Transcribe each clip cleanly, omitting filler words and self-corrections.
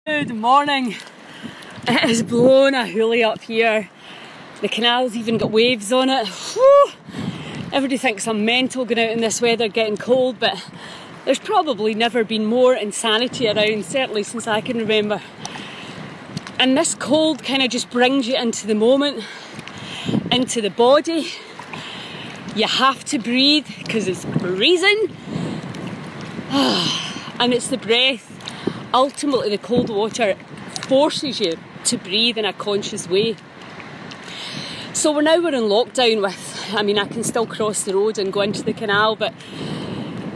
Good morning. It is blowing a hoolie up here. The canal's even got waves on it. Whew. Everybody thinks I'm mental going out in this weather getting cold, but there's probably never been more insanity around, certainly since I can remember. And this cold kind of just brings you into the moment, into the body. You have to breathe because it's freezing. And it's the breath. Ultimately, the cold water forces you to breathe in a conscious way. So we're in lockdown with, I can still cross the road and go into the canal, but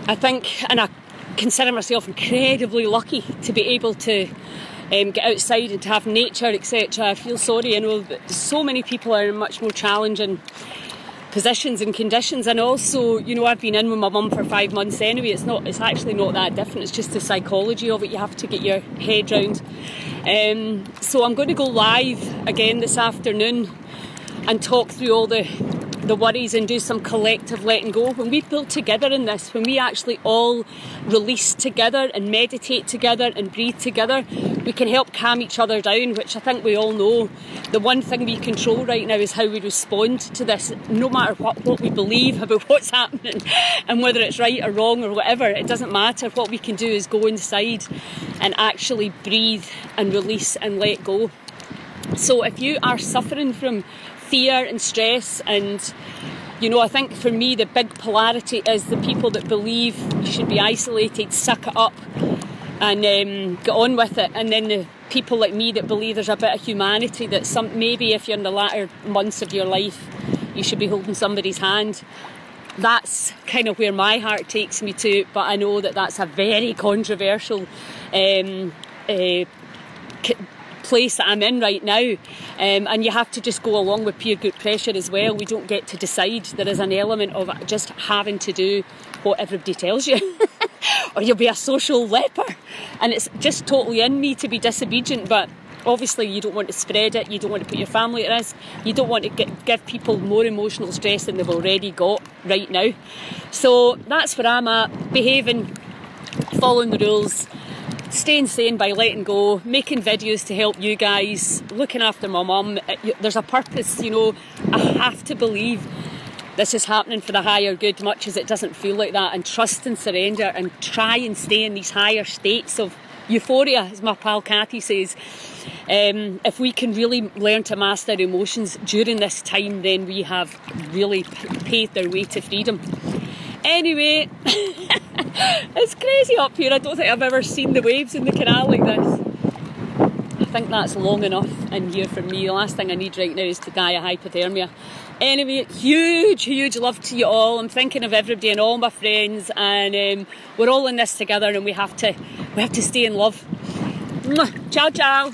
I think, and I consider myself incredibly lucky to be able to get outside and to have nature, etc. I feel sorry, I know that so many people are in much more challenging positions and conditions, and also, I've been in with my mum for 5 months anyway. It's actually not that different. It's just the psychology of it you have to get your head round. So I'm going to go live again this afternoon and talk through all the worries and do some collective letting go. When we pull together in this, when we actually all release together and meditate together and breathe together, we can help calm each other down, which I think we all know. The one thing we control right now is how we respond to this. No matter what we believe about what's happening and whether it's right or wrong or whatever, it doesn't matter. What we can do is go inside and actually breathe and release and let go. So if you are suffering from fear and stress, and I think for me the big polarity is the people that believe you should be isolated, suck it up and get on with it, and then the people like me that believe there's a bit of humanity, that maybe if you're in the latter months of your life you should be holding somebody's hand. That's kind of where my heart takes me to, but I know that that's a very controversial place that I'm in right now, and you have to just go along with peer group pressure as well. We don't get to decide. There is an element of just having to do what everybody tells you or you'll be a social leper, and it's just totally in me to be disobedient, but obviously you don't want to spread it, you don't want to put your family at risk, you don't want to give people more emotional stress than they've already got right now. So that's where I'm at, behaving, following the rules, staying sane by letting go, making videos to help you guys, looking after my mum. There's a purpose, I have to believe this is happening for the higher good, much as it doesn't feel like that, and trust and surrender and try and stay in these higher states of euphoria, as my pal Cathy says. If we can really learn to master emotions during this time, then we have really paved our way to freedom. Anyway, it's crazy up here. I don't think I've ever seen the waves in the canal like this. I think that's long enough in here for me. The last thing I need right now is to die of hypothermia. Anyway, huge love to you all. I'm thinking of everybody and all my friends, and we're all in this together, and we have to stay in love. Ciao, ciao.